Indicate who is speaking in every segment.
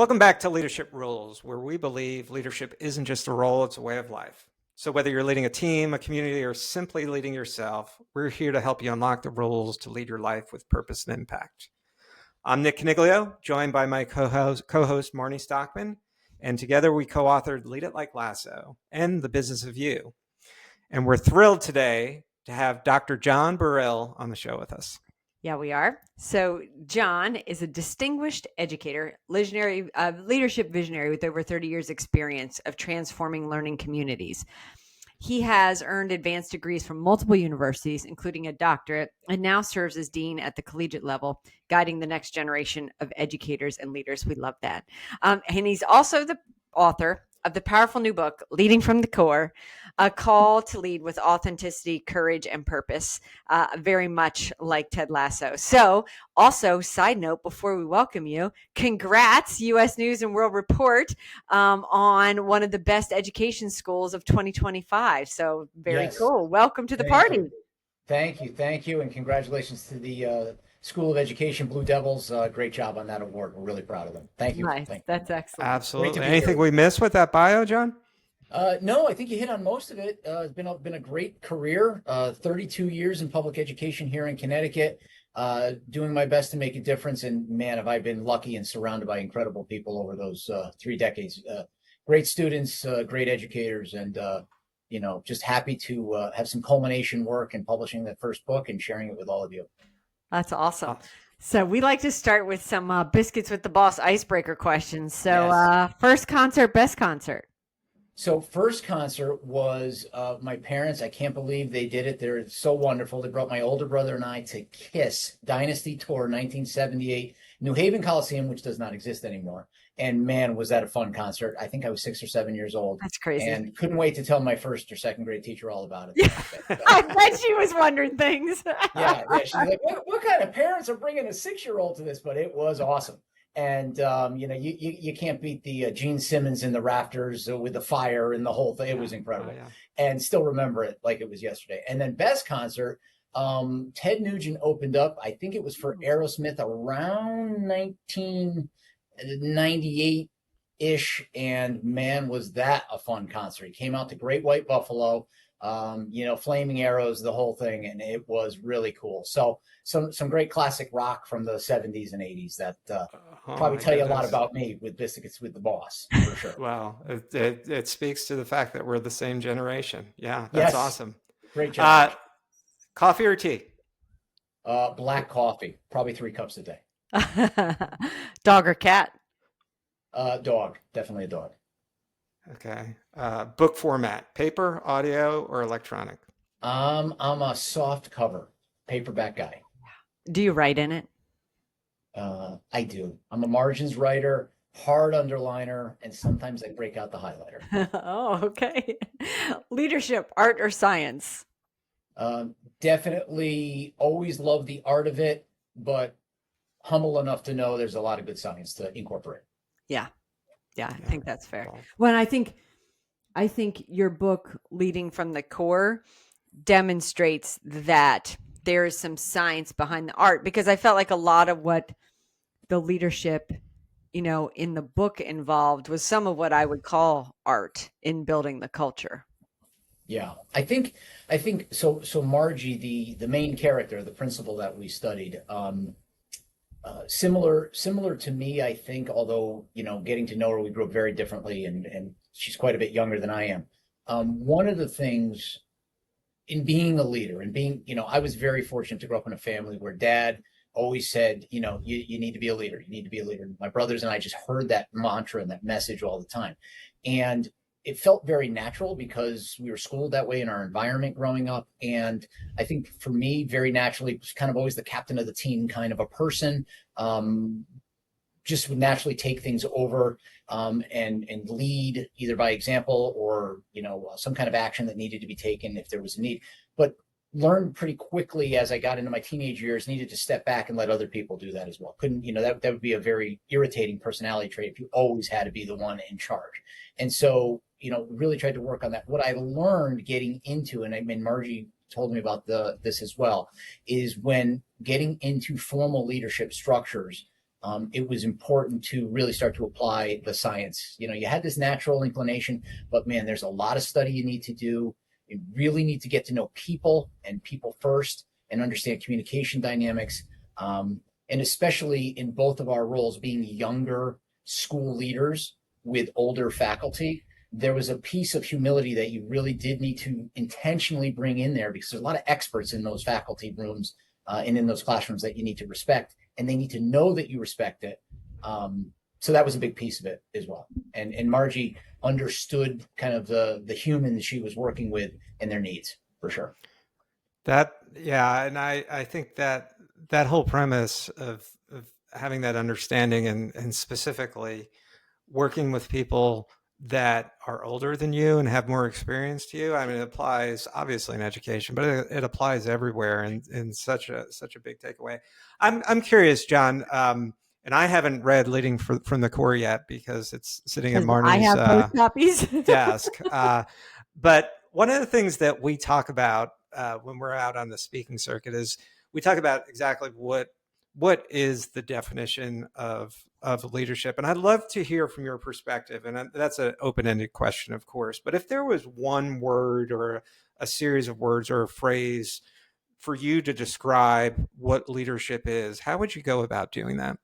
Speaker 1: Welcome back to Leadership Rules, where we believe leadership isn't just a role, it's a way of life. So whether you're leading a team, a community, or simply leading yourself, we're here to help you unlock the rules to lead your life with purpose and impact. I'm Nick Caniglio, joined by my co-host Marnie Stockman, and together we co-authored Lead It Like Lasso and The Business of You. And we're thrilled today to have Dr. John Barile on the show with us.
Speaker 2: Yeah, we are. So John is a distinguished educator, leadership visionary with over 30 years experience of transforming learning communities. He has earned advanced degrees from multiple universities, including a doctorate, and now serves as dean at the collegiate level, guiding the next generation of educators and leaders. We love that. And he's also the author of the powerful new book, Leading from the Core, a call to lead with authenticity, courage, and purpose, very much like Ted Lasso. So also, side note, before we welcome you, congrats, U.S. News and World Report, on one of the best education schools of 2025. So very cool. Welcome to the party.
Speaker 3: Thank you. And congratulations to the School of Education Blue Devils. Great job on that award. We're really proud of them. Thank you.
Speaker 2: Nice. That's excellent.
Speaker 1: Absolutely. Anything we missed with that bio, John?
Speaker 3: No, I think you hit on most of it. It's been a great career, 32 years in public education here in Connecticut, doing my best to make a difference. And man, have I been lucky and surrounded by incredible people over those 3 decades. Great students, great educators, and just happy to have some culmination work in publishing that first book and sharing it with all of you.
Speaker 2: That's awesome. So we like to start with some biscuits with the boss icebreaker questions. So yes. First concert, best concert.
Speaker 3: So first concert was my parents. I can't believe they did it. They're so wonderful. They brought my older brother and I to KISS Dynasty Tour 1978, New Haven Coliseum, which does not exist anymore. And man, was that a fun concert. I think I was 6 or 7 years old.
Speaker 2: That's crazy.
Speaker 3: And couldn't wait to tell my first or second grade teacher all about it.
Speaker 2: I bet she was wondering things.
Speaker 3: Yeah. She's like, what kind of parents are bringing a 6-year-old to this? But it was awesome. And, you can't beat the Gene Simmons in the rafters with the fire and the whole thing. It was incredible. And still remember it like it was yesterday. And then best concert, Ted Nugent opened up. I think it was for Aerosmith around 1998-ish. And man, was that a fun concert. He came out to Great White Buffalo, Flaming Arrows, the whole thing. And it was really cool. So some great classic rock from the 70s and 80s that probably tell you a lot about me with Biscuits with the Boss, for sure.
Speaker 1: Wow. It speaks to the fact that we're the same generation. Yeah, that's awesome.
Speaker 3: Great job.
Speaker 1: Coffee or tea?
Speaker 3: Black coffee, probably 3 cups a day.
Speaker 2: Dog or cat?
Speaker 3: Dog, definitely a dog.
Speaker 1: Okay. Book format, paper, audio, or electronic?
Speaker 3: I'm a soft cover, paperback guy.
Speaker 2: Do you write in it?
Speaker 3: I do. I'm a margins writer, hard underliner, and sometimes I break out the highlighter.
Speaker 2: Oh, okay. Leadership, art or science?
Speaker 3: Definitely always love the art of it, but humble enough to know there's a lot of good science to incorporate.
Speaker 2: Yeah, I think that's fair. Well, I think your book, Leading from the Core, demonstrates that there is some science behind the art, because I felt like a lot of what the leadership, in the book involved was some of what I would call art in building the culture.
Speaker 3: Yeah, I think so. So Margie, the main character, the principal that we studied, similar to me, I think, although, getting to know her, we grew up very differently, and she's quite a bit younger than I am. One of the things in being a leader and being, I was very fortunate to grow up in a family where Dad always said, you need to be a leader. You need to be a leader. My brothers and I just heard that mantra and that message all the time. And it felt very natural because we were schooled that way in our environment growing up. And I think for me, very naturally, was kind of always the captain of the team kind of a person, just would naturally take things over and lead either by example or, some kind of action that needed to be taken if there was a need. But learned pretty quickly as I got into my teenage years, needed to step back and let other people do that as well. Couldn't, that would be a very irritating personality trait if you always had to be the one in charge. And so, really tried to work on that. What I learned getting into, and I mean, Margie told me about this as well, is when getting into formal leadership structures, it was important to really start to apply the science. You had this natural inclination, but man, there's a lot of study you need to do. You really need to get to know people and people first and understand communication dynamics. And especially in both of our roles, being younger school leaders with older faculty, there was a piece of humility that you really did need to intentionally bring in there, because there's a lot of experts in those faculty rooms and in those classrooms that you need to respect, and they need to know that you respect it. So that was a big piece of it as well. And Margie understood kind of the human that she was working with and their needs, for sure.
Speaker 1: Yeah, and I think that whole premise of having that understanding and specifically working with people that are older than you and have more experience to you. I mean, it applies obviously in education, but it applies everywhere, and in such a big takeaway. I'm curious, John, and I haven't read Leading from the Core yet because it's sitting in
Speaker 2: I have
Speaker 1: Marnie's
Speaker 2: both copies.
Speaker 1: desk. But one of the things that we talk about when we're out on the speaking circuit is we talk about exactly what is the definition of leadership. And I'd love to hear from your perspective. And that's an open-ended question, of course. But if there was one word or a series of words or a phrase for you to describe what leadership is, how would you go about doing that?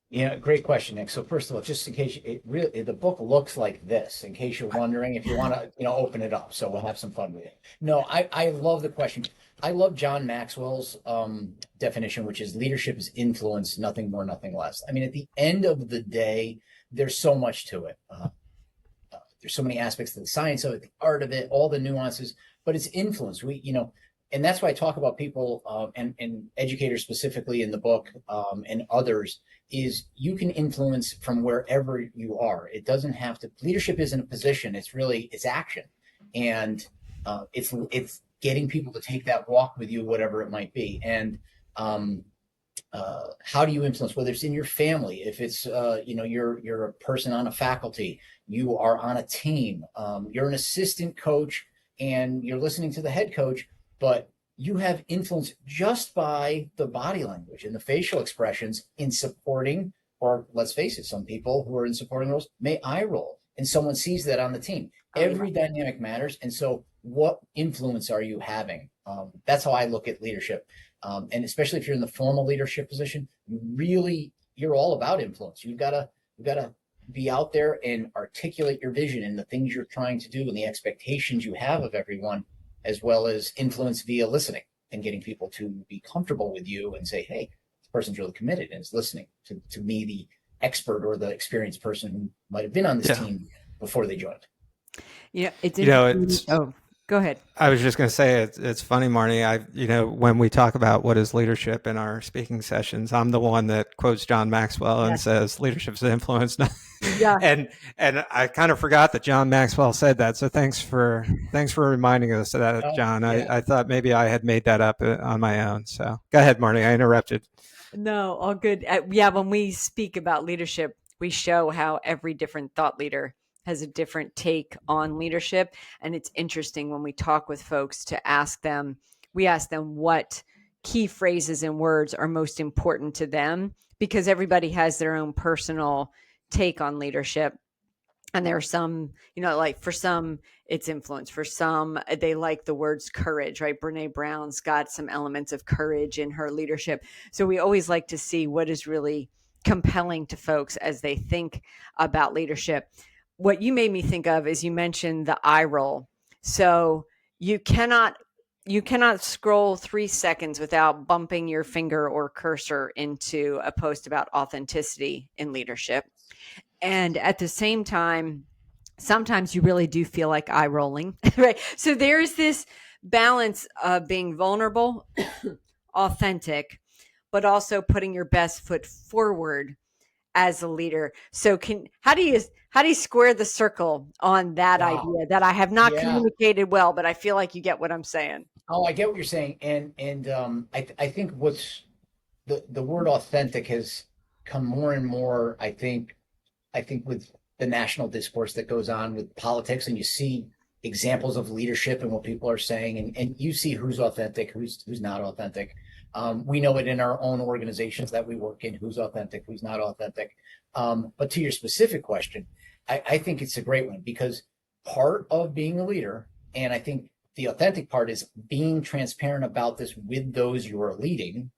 Speaker 3: Yeah, great question, Nick. So first of all, just in case the book looks like this, in case you're wondering, if you want to, open it up. So we'll have some fun with it. No, I love the question. I love John Maxwell's definition, which is leadership is influence, nothing more, nothing less. I mean, at the end of the day, there's so much to it. There's so many aspects to the science of it, the art of it, all the nuances, but it's influence. And that's why I talk about people and educators specifically in the book and others, is you can influence from wherever you are. It doesn't have to, leadership isn't a position, it's action. And it's getting people to take that walk with you, whatever it might be. And how do you influence, whether it's in your family, if it's, you're a person on a faculty, you are on a team, you're an assistant coach and you're listening to the head coach, but you have influence just by the body language and the facial expressions in supporting, or let's face it, some people who are in supporting roles may eye roll, and someone sees that on the team. Every dynamic matters. And so what influence are you having? That's how I look at leadership. And especially if you're in the formal leadership position, you're all about influence. You've got to be out there and articulate your vision and the things you're trying to do and the expectations you have of everyone, as well as influence via listening and getting people to be comfortable with you and say, hey, this person's really committed and is listening to me, the expert or the experienced person who might have been on this team before they joined.
Speaker 2: Yeah, it's go ahead.
Speaker 1: I was just going to say it's funny, Marnie. When we talk about what is leadership in our speaking sessions, I'm the one that quotes John Maxwell and says leadership is influence.
Speaker 2: Yeah.
Speaker 1: And I kind of forgot that John Maxwell said that. So thanks for reminding us of that, John. I thought maybe I had made that up on my own. So go ahead, Marnie. I interrupted.
Speaker 2: No, all good. When we speak about leadership, we show how every different thought leader has a different take on leadership. And it's interesting when we talk with folks to ask them what key phrases and words are most important to them, because everybody has their own personal take on leadership. And there are some, like for some, it's influence. For some, they like the words courage, right? Brene Brown's got some elements of courage in her leadership. So we always like to see what is really compelling to folks as they think about leadership. What you made me think of is you mentioned the eye roll. So you cannot scroll 3 seconds without bumping your finger or cursor into a post about authenticity in leadership. And at the same time, sometimes you really do feel like eye rolling, right? So there's this balance of being vulnerable, authentic, but also putting your best foot forward as a leader. So how do you square the circle on that idea that I have not communicated well, but I feel like you get what I'm saying?
Speaker 3: Oh, I get what you're saying. And I think what's the word authentic has come more and more, I think with the national discourse that goes on with politics, and you see examples of leadership and what people are saying, and you see who's authentic, who's not authentic. We know it in our own organizations that we work in, who's authentic, who's not authentic. But to your specific question, I think it's a great one, because part of being a leader, and I think the authentic part is being transparent about this with those you are leading,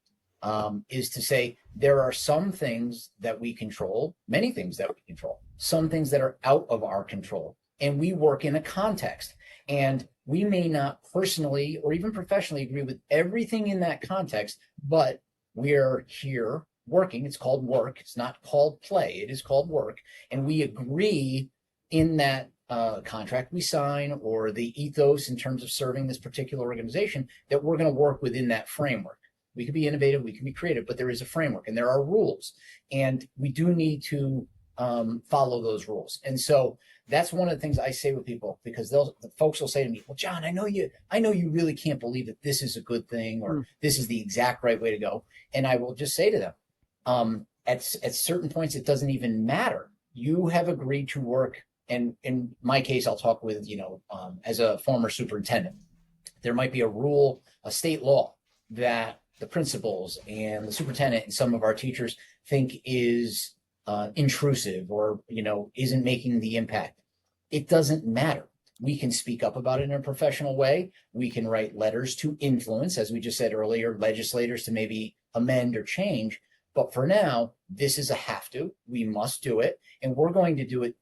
Speaker 3: is to say there are some things that we control, many things that we control, some things that are out of our control, and we work in a context. And we may not personally or even professionally agree with everything in that context, but we're here working. It's called work. It's not called play. It is called work. And we agree in that contract we sign, or the ethos in terms of serving this particular organization, that we're going to work within that framework. We can be innovative, we can be creative, but there is a framework and there are rules, and we do need to follow those rules. And so that's one of the things I say with people, because the folks will say to me, "Well, John, I know you really can't believe that this is a good thing, or this is the exact right way to go." And I will just say to them, at certain points, it doesn't even matter. You have agreed to work. And in my case, I'll talk with, as a former superintendent, there might be a rule, a state law, that the principals and the superintendent and some of our teachers think is intrusive, or, isn't making the impact. It doesn't matter. We can speak up about it in a professional way. We can write letters to influence, as we just said earlier, legislators to maybe amend or change. But for now, this is a have to. We must do it. And we're going to do it,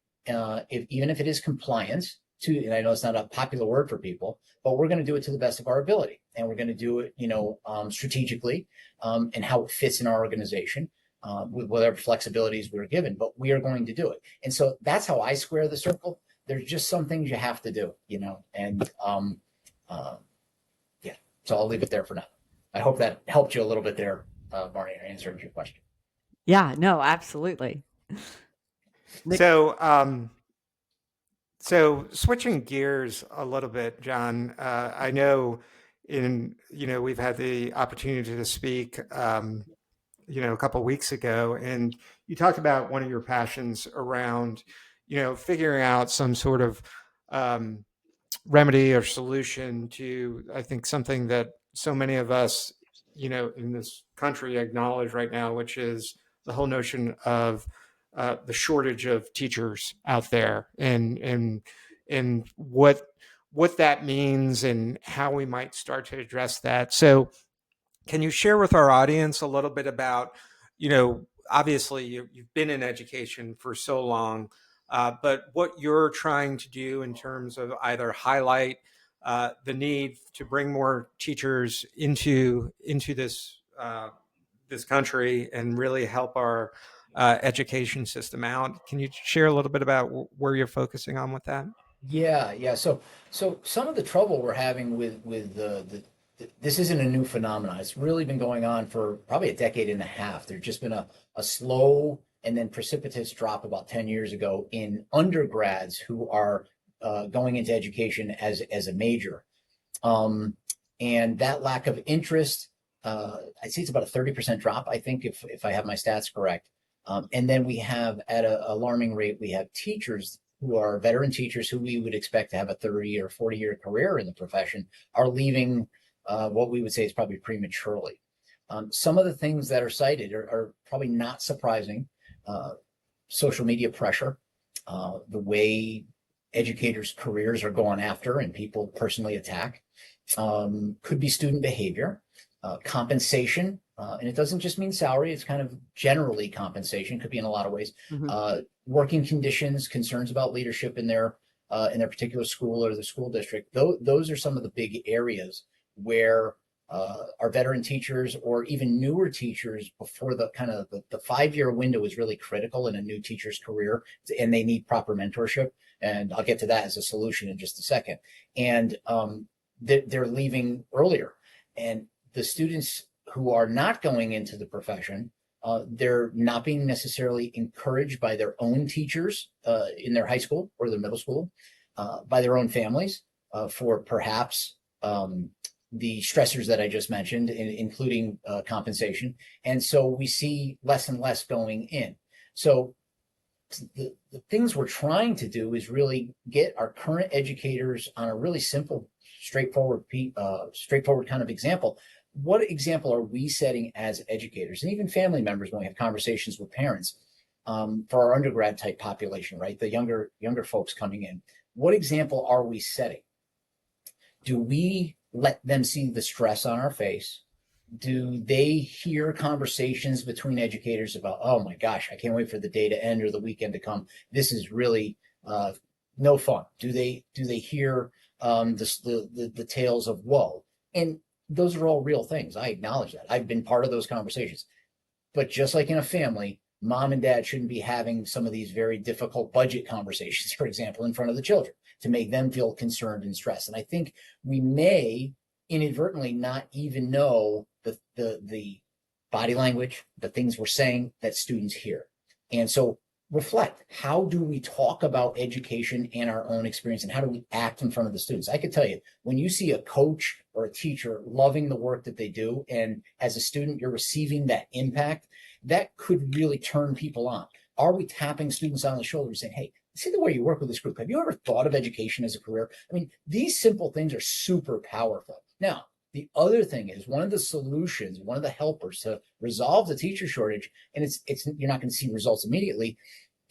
Speaker 3: even if it is compliance to, and I know it's not a popular word for people, but we're going to do it to the best of our ability. And we're going to do it, strategically, and how it fits in our organization, with whatever flexibilities we're given, but we are going to do it. And so that's how I square the circle. There's just some things you have to do, and yeah. So I'll leave it there for now. I hope that helped you a little bit there, Marnie, answering your question.
Speaker 2: Yeah, no, absolutely. Nick-
Speaker 1: So switching gears a little bit, John, I know we've had the opportunity to speak, a couple of weeks ago, and you talked about one of your passions around, figuring out some sort of remedy or solution to, I think, something that so many of us, in this country acknowledge right now, which is the whole notion of the shortage of teachers out there, and what that means and how we might start to address that. So can you share with our audience a little bit about, obviously you've been in education for so long, but what you're trying to do in terms of either highlight the need to bring more teachers into this country and really help our education system out. Can you share a little bit about where you're focusing on with that?
Speaker 3: Yeah. So some of the trouble we're having with this isn't a new phenomenon. It's really been going on for probably a decade and a half. There's just been a slow and then precipitous drop about 10 years ago in undergrads who are going into education as a major. And that lack of interest, I'd say it's about a 30% drop, I think, if I have my stats correct. And then we have, at an alarming rate, we have teachers who are veteran teachers who we would expect to have a 30 or 40-year career in the profession are leaving what we would say is probably prematurely. Some of the things that are cited are probably not surprising. Social media pressure, the way educators' careers are going after and people personally attack, could be student behavior, compensation, and it doesn't just mean salary. It's kind of generally compensation, could be in a lot of ways. Working conditions, concerns about leadership in their particular school or the school district. Those are some of the big areas where our veteran teachers, or even newer teachers, before the 5-year window is really critical in a new teacher's career, and they need proper mentorship. And I'll get to that as a solution in just a second. And they're leaving earlier. And the students who are not going into the profession, they're not being necessarily encouraged by their own teachers in their high school or their middle school, by their own families, for perhaps the stressors that I just mentioned, including compensation. And so we see less and less going in. So the things we're trying to do is really get our current educators on a really simple, straightforward kind of example. what example are we setting as educators and even family members when we have conversations with parents, for our undergrad type population, right? The younger folks coming in. What example are we setting? Do we let them see the stress on our face? Do they hear conversations between educators about, oh my gosh, I can't wait for the day to end or the weekend to come? This is really uh, no fun. Do they hear the tales of woe? And those are all real things. I acknowledge that. I've been part of those conversations. But just like in a family, mom and dad shouldn't be having some of these very difficult budget conversations, for example, in front of the children to make them feel concerned and stressed. And I think we may inadvertently not even know the body language, the things we're saying that students hear. And so reflect, how do we talk about education and our own experience, and how do we act in front of the students? I could tell you, when you see a coach or a teacher loving the work that they do, and as a student you're receiving that impact, that could really turn people on. Are we tapping students on the shoulder and saying, hey, see the way you work with this group, have you ever thought of education as a career? I mean, these simple things are super powerful. Now, the other thing is, one of the solutions, one of the helpers to resolve the teacher shortage, and it's you're not going to see results immediately,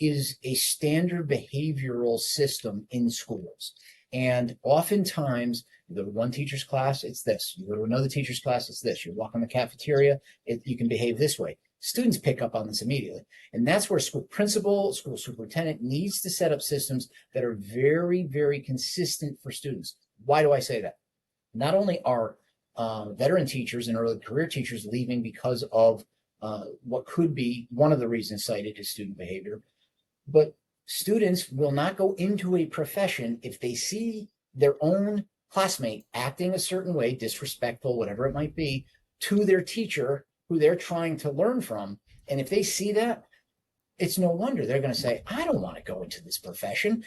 Speaker 3: is a standard behavioral system in schools. And oftentimes, you go to one teacher's class, it's this. You go to another teacher's class, it's this. You walk in the cafeteria, you can behave this way. Students pick up on this immediately. And that's where school principal, school superintendent needs to set up systems that are very, very consistent for students. Why do I say that? Not only are veteran teachers and early career teachers leaving because of what could be one of the reasons cited is student behavior, but students will not go into a profession if they see their own classmate acting a certain way, disrespectful, whatever it might be, to their teacher who they're trying to learn from. And if they see that, it's no wonder they're going to say, I don't want to go into this profession.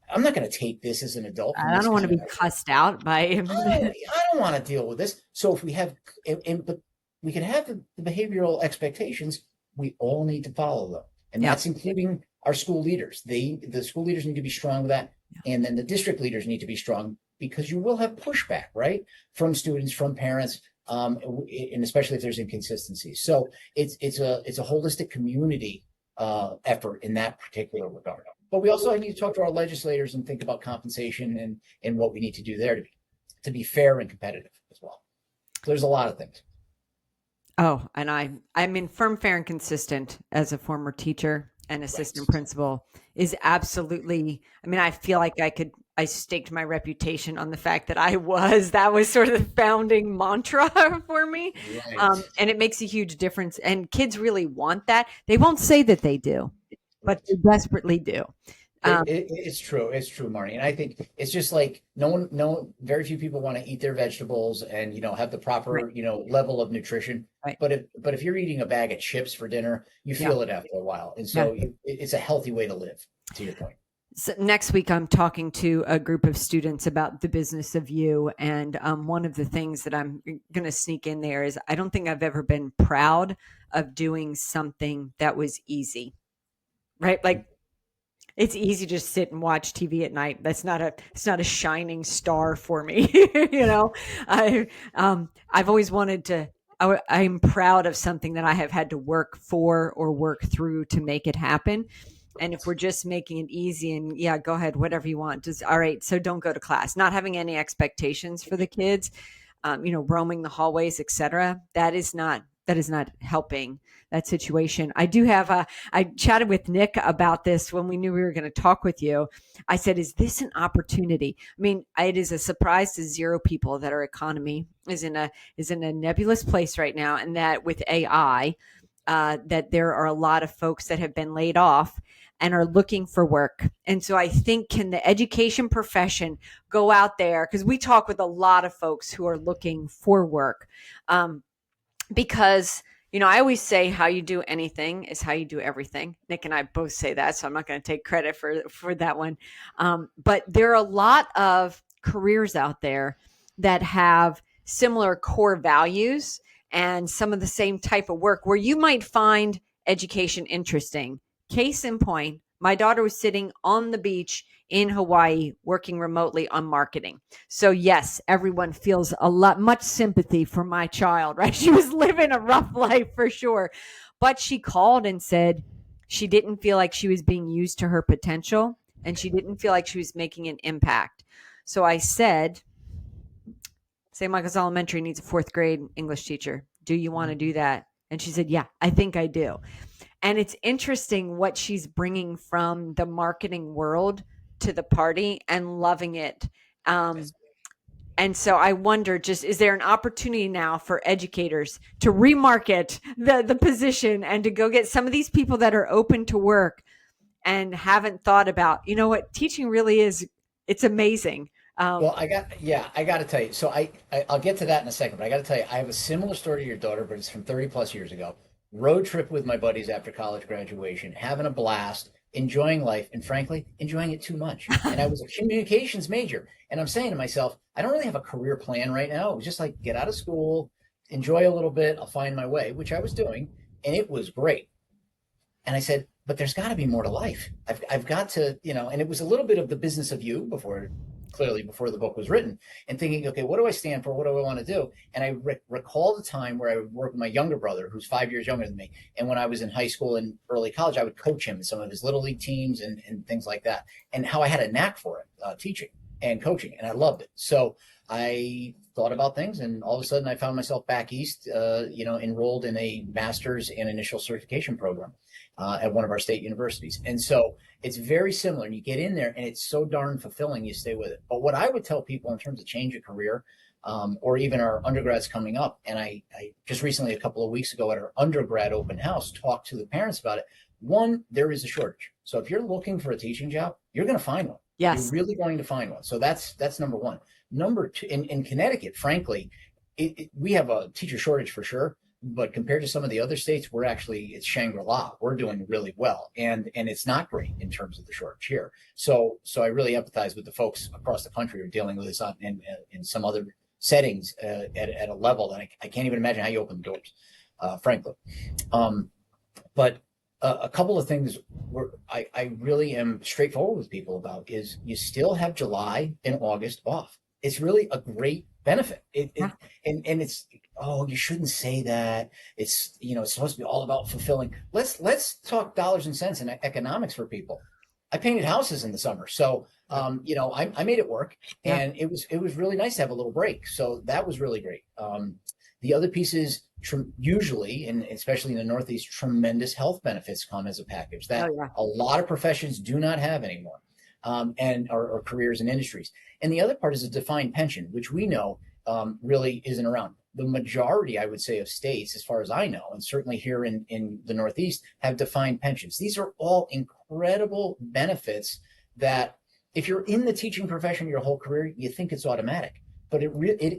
Speaker 3: I'm not going to take this as an adult.
Speaker 2: I don't want to be cussed out by him.
Speaker 3: I don't want to deal with this. So if we have, but we can have the behavioral expectations, we all need to follow them. And that's including our school leaders. The school leaders need to be strong with that. And then the district leaders need to be strong, because you will have pushback, right? From students, from parents, and especially if there's inconsistencies. So it's a holistic community effort in that particular regard. But we also need to talk to our legislators and think about compensation and what we need to do there to be fair and competitive as well. So there's a lot of things.
Speaker 2: Oh, and I'm in firm, fair, and consistent as a former teacher and assistant principal is absolutely, I mean, I feel like I staked my reputation on the fact that that was sort of the founding mantra for me. Right. And it makes a huge difference. And kids really want that. They won't say that they do, but they desperately do.
Speaker 3: It's true. It's true, Marnie. And I think it's just like very few people want to eat their vegetables and, have the proper, level of nutrition. Right. But if you're eating a bag of chips for dinner, you feel it after a while. And so it's a healthy way to live, to your point.
Speaker 2: So next week, I'm talking to a group of students about the business of you. And one of the things that I'm going to sneak in there is I don't think I've ever been proud of doing something that was easy, right? Like, it's easy to just sit and watch TV at night. It's not a shining star for me. I've always wanted to, I'm proud of something that I have had to work for or work through to make it happen. And if we're just making it easy and go ahead, whatever you want, just, all right. So don't go to class, not having any expectations for the kids, roaming the hallways, etc. That is not helping that situation. I chatted with Nick about this when we knew we were going to talk with you. I said, is this an opportunity? I mean, it is a surprise to zero people that our economy is in a nebulous place right now. And that with AI, that there are a lot of folks that have been laid off and are looking for work. And so I think, can the education profession go out there? Because we talk with a lot of folks who are looking for work. Because, I always say how you do anything is how you do everything. Nick and I both say that, so I'm not going to take credit for that one. But there are a lot of careers out there that have similar core values and some of the same type of work where you might find education interesting. Case in point, My daughter was sitting on the beach in Hawaii working remotely on marketing. So yes, everyone feels much sympathy for my child, right? She was living a rough life for sure. But she called and said she didn't feel like she was being used to her potential, and she didn't feel like she was making an impact. So I said, St. Michael's Elementary needs a fourth grade English teacher. Do you want to do that? And she said, yeah, I think I do. And it's interesting what she's bringing from the marketing world to the party and loving it. And so I wonder, just is there an opportunity now for educators to remarket the position and to go get some of these people that are open to work and haven't thought about, you know what, teaching really is, it's amazing.
Speaker 3: Well, I got to tell you. So I'll get to that in a second, but I got to tell you, I have a similar story to your daughter, but it's from 30 plus years ago. Road trip with my buddies after college graduation, having a blast, enjoying life, and frankly, enjoying it too much. And I was a communications major, and I'm saying to myself, I don't really have a career plan right now. It was just like get out of school, enjoy a little bit, I'll find my way, which I was doing, and it was great. And I said, but there's got to be more to life. I've got to, and it was a little bit of the business of you before the book was written, and thinking, okay, what do I stand for? What do I want to do? And I recall the time where I would work with my younger brother, who's 5 years younger than me. And when I was in high school and early college, I would coach him in some of his little league teams and things like that, and how I had a knack for it, teaching and coaching, and I loved it. So I thought about things, and all of a sudden I found myself back east, enrolled in a master's and initial certification program at one of our state universities. And so it's very similar, and you get in there and it's so darn fulfilling, you stay with it. But what I would tell people in terms of change of career, or even our undergrads coming up, and I just recently, a couple of weeks ago at our undergrad open house, talked to the parents about it. One, there is a shortage. So if you're looking for a teaching job, you're going to find one.
Speaker 2: Yes.
Speaker 3: You're really going to find one. So that's number one. Number two, in Connecticut, frankly, we have a teacher shortage for sure. But compared to some of the other states, it's Shangri-La. We're doing really well, and it's not great in terms of the shortage here. So I really empathize with the folks across the country who are dealing with this in some other settings at a level that I can't even imagine how you open the doors, frankly. But a couple of things I really am straightforward with people about is you still have July and August off. It's really a great benefit. And it's, oh, you shouldn't say that. It's, it's supposed to be all about fulfilling. Let's talk dollars and cents and economics for people. I painted houses in the summer. So, I made it work, and it was really nice to have a little break. So that was really great. The other piece is usually, and especially in the Northeast, tremendous health benefits come as a package that a lot of professions do not have anymore, and or careers and industries. And the other part is a defined pension, which we know really isn't around. The majority, I would say, of states, as far as I know, and certainly here in the Northeast, have defined pensions. These are all incredible benefits that if you're in the teaching profession your whole career, you think it's automatic, but it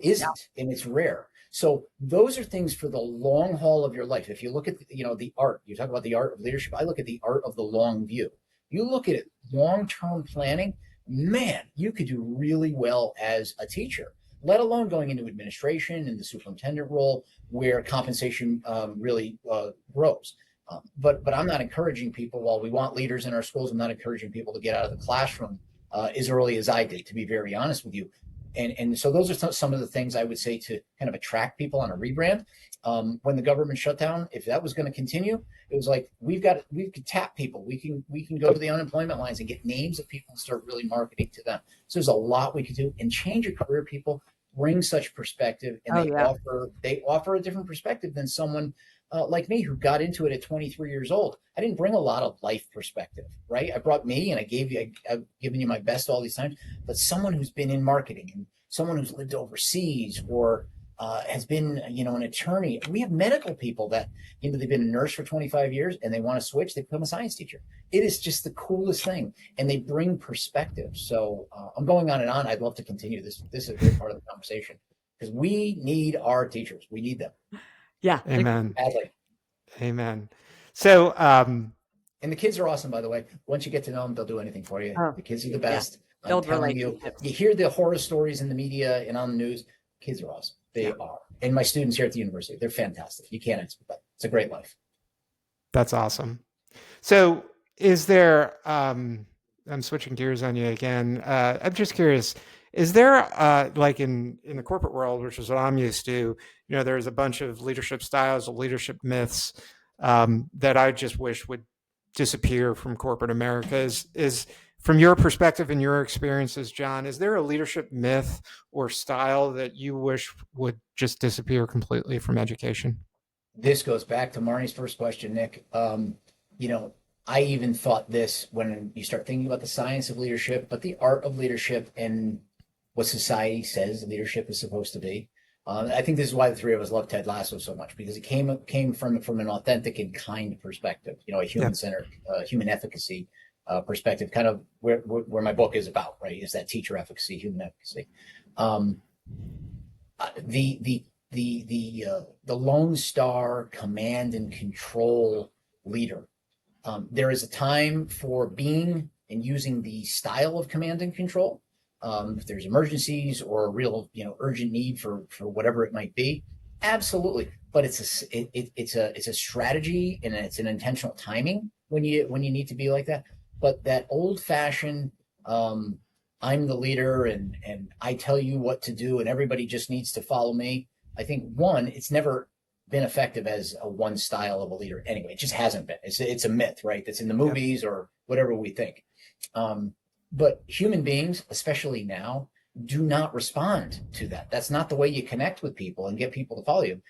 Speaker 3: isn't, and it's rare. So those are things for the long haul of your life. If you look at, the art, you talk about the art of leadership. I look at the art of the long view. You look at it, long-term planning, man, you could do really well as a teacher, let alone going into administration and the superintendent role where compensation really grows. But I'm not encouraging people, while we want leaders in our schools, I'm not encouraging people to get out of the classroom as early as I did, to be very honest with you. And so those are some of the things I would say to kind of attract people on a rebrand. When the government shut down, if that was going to continue, it was like we could tap people. We can go to the unemployment lines and get names of people and start really marketing to them. So there's a lot we could do. And change your career people bring such perspective, and they offer a different perspective than someone like me, who got into it at 23 years old. I didn't bring a lot of life perspective, right? I brought me, and I've given you my best all these times, but someone who's been in marketing, and someone who's lived overseas, or has been, an attorney. We have medical people that, they've been a nurse for 25 years and they want to switch. They become a science teacher. It is just the coolest thing, and they bring perspective. So I'm going on and on. I'd love to continue this. This is a great part of the conversation, because we need our teachers. We need them.
Speaker 2: Yeah.
Speaker 1: Amen.
Speaker 3: Badly.
Speaker 1: Amen. So,
Speaker 3: and the kids are awesome, by the way. Once you get to know them, they'll do anything for you. The kids are the best. I'm telling you, you hear the horror stories in the media and on the news. Kids are awesome. They are. And my students here at the university, they're fantastic. You can't expect that. It's a great life.
Speaker 1: That's awesome. So is there, I'm switching gears on you again. I'm just curious, is there, like in the corporate world, which is what I'm used to, there's a bunch of leadership styles, of leadership myths, that I just wish would disappear from corporate America. Is from your perspective and your experiences, John, is there a leadership myth or style that you wish would just disappear completely from education?
Speaker 3: This goes back to Marnie's first question, Nick. You know, I even thought this when you start thinking about the science of leadership, but the art of leadership and what society says leadership is supposed to be. I think this is why the three of us love Ted Lasso so much, because it came from an authentic and kind perspective, a
Speaker 1: Yeah.
Speaker 3: human centered, human efficacy perspective, kind of where my book is about, right? Is that teacher efficacy, human efficacy. Um, the Lone Star command and control leader. There is a time for being and using the style of command and control. If there's emergencies or a real, urgent need for whatever it might be, absolutely. But it's a strategy and it's an intentional timing when you need to be like that. But that old fashioned, I'm the leader and I tell you what to do and everybody just needs to follow me. I think one, it's never been effective as a one style of a leader. Anyway, it just hasn't been. It's a myth, right? That's in the
Speaker 1: Yep.
Speaker 3: movies or whatever we think. But human beings, especially now, do not respond to that. That's not the way you connect with people and get people to follow you.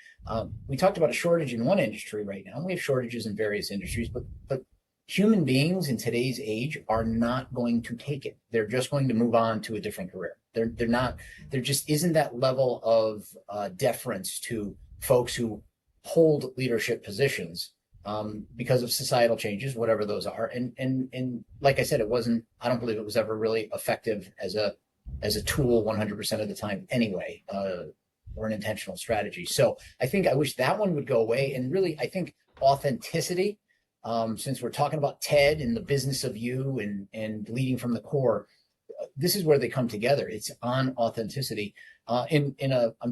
Speaker 3: We talked about a shortage in one industry right now. We have shortages in various industries, but human beings in today's age are not going to take it. They're just going to move on to a different career. They're not. There just isn't that level of deference to folks who hold leadership positions because of societal changes, whatever those are. And like I said, it wasn't. I don't believe it was ever really effective as a tool 100% of the time anyway, or an intentional strategy. So I wish that one would go away. And really, I think authenticity. Since we're talking about TED and the business of you and leading from the core, this is where they come together. It's on authenticity. I'm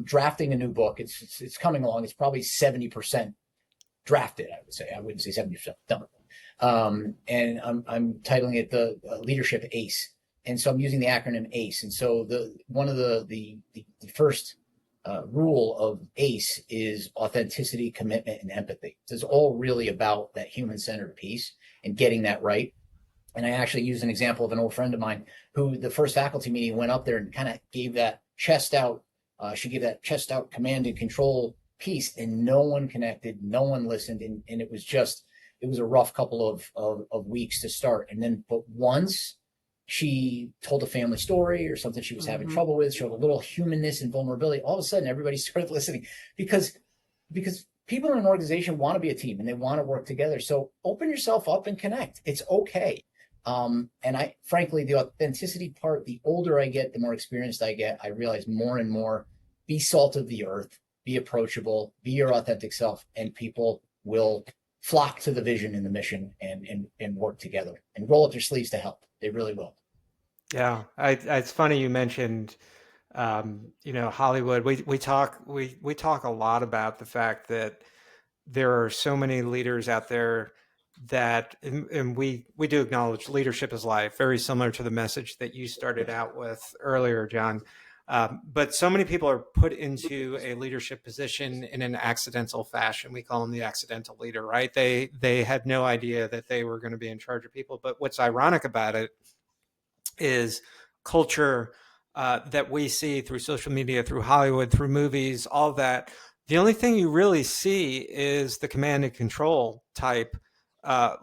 Speaker 3: drafting a new book. It's coming along. It's probably 70% drafted. I would say. I wouldn't say 70% done. And I'm titling it the Leadership ACE. And so I'm using the acronym ACE. And so one of the first rule of ACE is authenticity, commitment, and empathy. So it's all really about that human centered piece and getting that right. And I actually used an example of an old friend of mine who the first faculty meeting went up there and kind of gave that chest out. She gave that chest out command and control piece, and no one connected, no one listened, and it was a rough couple of weeks to start. And then, but once she told a family story or something she was having trouble with, showed a little humanness and vulnerability, all of a sudden everybody started listening because people in an organization want to be a team and they want to work together. So open yourself up and connect. It's okay. And frankly, the authenticity part, the older I get, the more experienced I get, I realize more and more, be salt of the earth, be approachable, be your authentic self, and people will flock to the vision and the mission and work together and roll up their sleeves to help. They really will.
Speaker 1: Yeah, it's funny you mentioned, Hollywood. We talk a lot about the fact that there are so many leaders out there that, and we do acknowledge leadership is life, very similar to the message that you started out with earlier, John. But so many people are put into a leadership position in an accidental fashion. We call them the accidental leader, right? They had no idea that they were going to be in charge of people. But what's ironic about it is culture that we see through social media, through Hollywood, through movies, all of that. The only thing you really see is the command and control type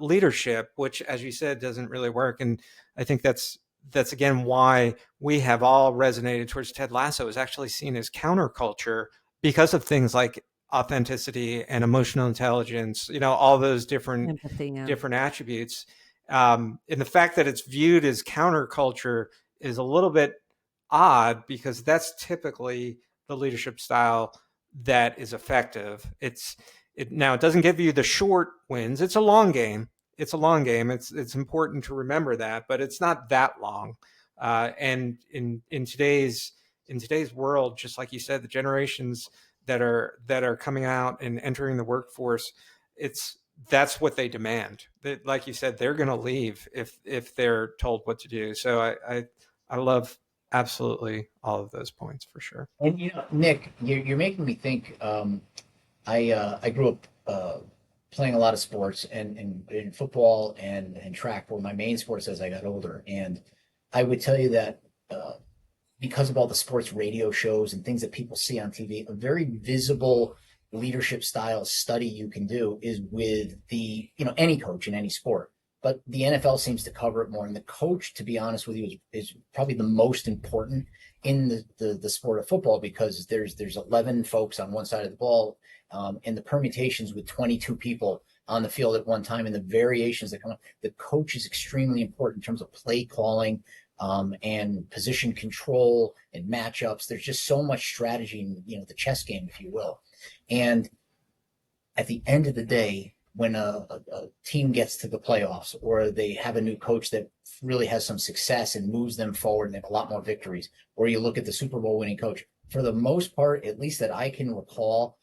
Speaker 1: leadership, which, as you said, doesn't really work. And I think that's again why we have all resonated towards Ted Lasso, is actually seen as counterculture because of things like authenticity and emotional intelligence. All those
Speaker 2: Empathy. Yeah.
Speaker 1: different attributes. And the fact that it's viewed as counterculture is a little bit odd because that's typically the leadership style that is effective. Now it doesn't give you the short wins. It's a long game. It's important to remember that, but it's not that long. And in today's world, just like you said, the generations that are coming out and entering the workforce, that's what they demand. Like you said, they're going to leave if they're told what to do. So I love absolutely all of those points for sure.
Speaker 3: And Nick, you're making me think. I grew up playing a lot of sports, and in football and track were my main sports as I got older. And I would tell you that because of all the sports radio shows and things that people see on TV, a very visible leadership style study you can do is with any coach in any sport. But the NFL seems to cover it more. And the coach, to be honest with you, is probably the most important in the sport of football, because there's 11 folks on one side of the ball, and the permutations with 22 people on the field at one time and the variations that come up. The coach is extremely important in terms of play calling, and position control and matchups. There's just so much strategy in the chess game, if you will. And at the end of the day, when a team gets to the playoffs, or they have a new coach that really has some success and moves them forward and they have a lot more victories, or you look at the Super Bowl winning coach, for the most part, at least that I can recall,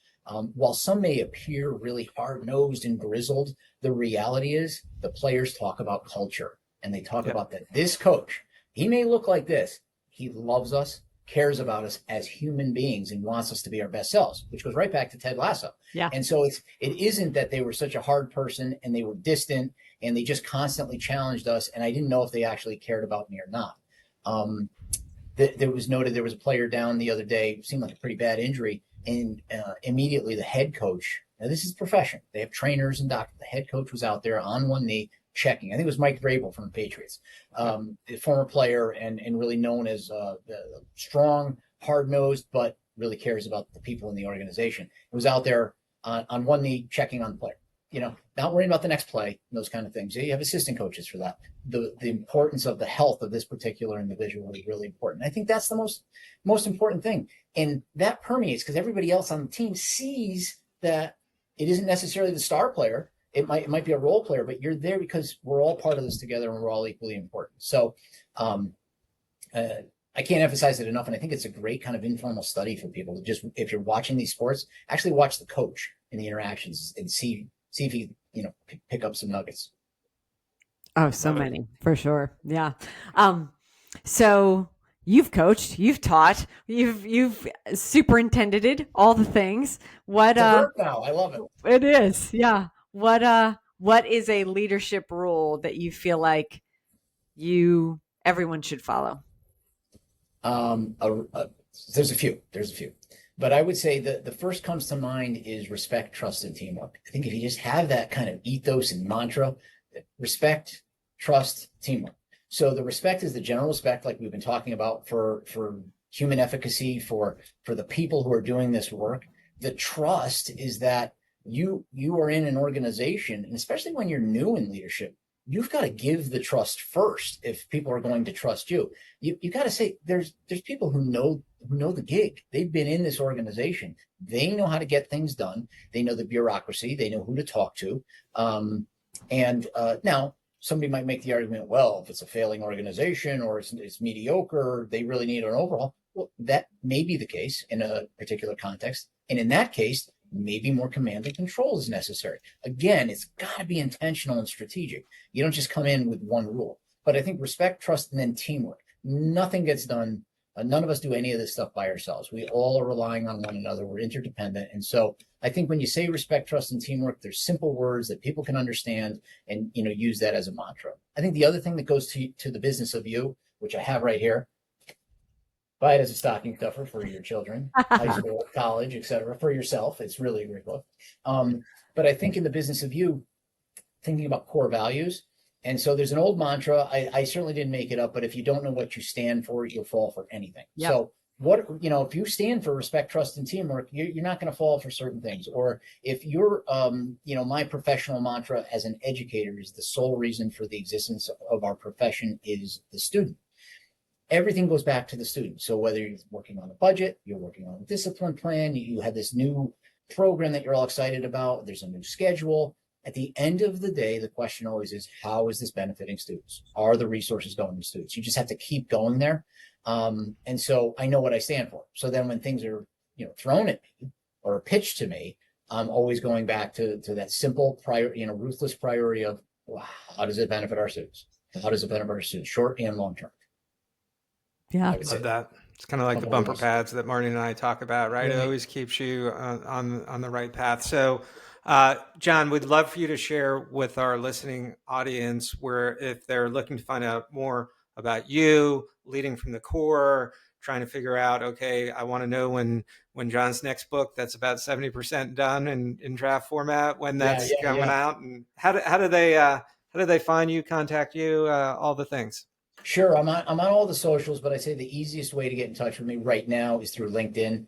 Speaker 3: while some may appear really hard-nosed and grizzled, the reality is the players talk about culture, and they talk about that this coach, he may look like this, he loves us, cares about us as human beings, and wants us to be our best selves, which goes right back to Ted Lasso.
Speaker 2: Yeah.
Speaker 3: And so it isn't that they were such a hard person and they were distant and they just constantly challenged us, and I didn't know if they actually cared about me or not. There was noted there was a player down the other day, seemed like a pretty bad injury, and immediately the head coach, now this is profession, they have trainers and doctors, the head coach was out there on one knee checking. I think it was Mike Vrabel from the Patriots, a former player and really known as strong, hard-nosed, but really cares about the people in the organization. He was out there on one knee checking on the player, not worrying about the next play, those kind of things. You have assistant coaches for that. The importance of the health of this particular individual is really important. I think that's the most important thing. And that permeates because everybody else on the team sees that it isn't necessarily the star player. It might be a role player, but you're there because we're all part of this together and we're all equally important. So I can't emphasize it enough. And I think it's a great kind of informal study for people to just, if you're watching these sports, actually watch the coach in the interactions and see if you pick up some nuggets.
Speaker 2: Oh, so many for sure. Yeah. So you've coached, you've taught, you've superintended all the things. What
Speaker 3: it's a verb now. I love it.
Speaker 2: It is. Yeah. What is a leadership rule that you feel like everyone should follow?
Speaker 3: There's a few, but I would say that the first comes to mind is respect, trust, and teamwork. I think if you just have that kind of ethos and mantra, respect, trust, teamwork. So the respect is the general respect, like we've been talking about, for human efficacy, for the people who are doing this work. The trust is that you are in an organization, and especially when you're new in leadership, you've got to give the trust first. If people are going to trust you, you got to say there's people who know the gig. They've been in this organization. They know how to get things done. They know the bureaucracy. They know who to talk to. Now somebody might make the argument, well, if it's a failing organization or it's mediocre, they really need an overhaul. Well, that may be the case in a particular context. And in that case, maybe more command and control is necessary. Again, it's got to be intentional and strategic. You don't just come in with one rule. But I think respect, trust, and then teamwork. Nothing gets done. None of us do any of this stuff by ourselves. We all are relying on one another. We're interdependent. And so I think when you say respect, trust, and teamwork, there's simple words that people can understand and use that as a mantra. I think the other thing that goes to the business of you, which I have right here, buy it as a stocking stuffer for your children, high school, college, etc. For yourself, it's really a great book. But I think in the business of you, thinking about core values. And so there's an old mantra. I certainly didn't make it up, but if you don't know what you stand for, you'll fall for anything. Yep. So if you stand for respect, trust, and teamwork, you're not going to fall for certain things. Or if you're, my professional mantra as an educator is the sole reason for the existence of our profession is the student. Everything goes back to the student. So whether you're working on a budget, you're working on a discipline plan, you have this new program that you're all excited about, there's a new schedule. At the end of the day, the question always is, how is this benefiting students? Are the resources going to students? You just have to keep going there. And so I know what I stand for. So then when things are, thrown at me or pitched to me, I'm always going back to that simple ruthless priority of, wow, how does it benefit our students? How does it benefit our students, short and long term?
Speaker 2: Yeah.
Speaker 3: I would say
Speaker 1: Love that. It's kind of like the
Speaker 3: above all
Speaker 1: bumper
Speaker 3: else.
Speaker 1: pads that Marnie and I talk about, right? It
Speaker 3: Right.
Speaker 1: always keeps you on the right path. So, John, we'd love for you to share with our listening audience where if they're looking to find out more about you, leading from the core, trying to figure out, okay, I want to know when John's next book that's about 70% done in draft format, when
Speaker 3: Yeah,
Speaker 1: that's
Speaker 3: yeah,
Speaker 1: coming
Speaker 3: yeah.
Speaker 1: out, and how do they find you, contact you, all the things?
Speaker 3: Sure, I'm on all the socials, but I say the easiest way to get in touch with me right now is through LinkedIn.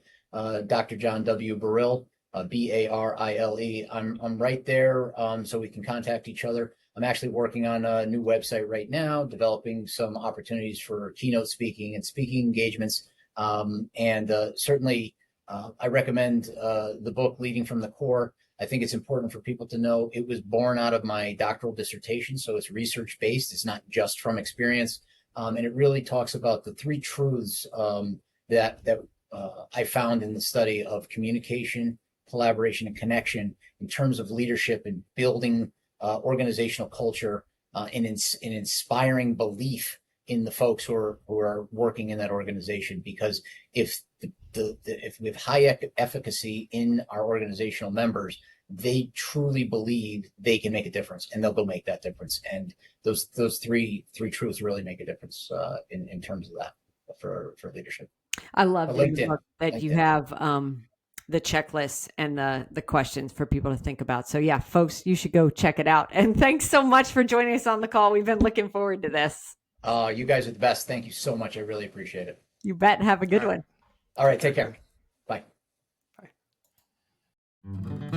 Speaker 3: Dr. John W. Barile, Barile. I'm right there, so we can contact each other. I'm actually working on a new website right now, developing some opportunities for keynote speaking and speaking engagements. And certainly, I recommend the book Leading from the Core. I think it's important for people to know it was born out of my doctoral dissertation, so it's research based. It's not just from experience, and it really talks about the three truths that I found in the study of communication, collaboration, and connection in terms of leadership and building organizational culture and inspiring belief in the folks who are working in that organization. Because if if we have high efficacy in our organizational members, they truly believe they can make a difference, and they'll go make that difference. And those three truths really make a difference in terms of that for leadership.
Speaker 2: I love
Speaker 3: LinkedIn,
Speaker 2: that you
Speaker 3: LinkedIn.
Speaker 2: have the checklists and the questions for people to think about. So yeah, folks, you should go check it out. And thanks so much for joining us on the call. We've been looking forward to this.
Speaker 3: You guys are the best. Thank you so much. I really appreciate it.
Speaker 2: You bet. Have a good
Speaker 1: All right.
Speaker 2: one.
Speaker 3: All right, take care. Bye.
Speaker 1: Bye.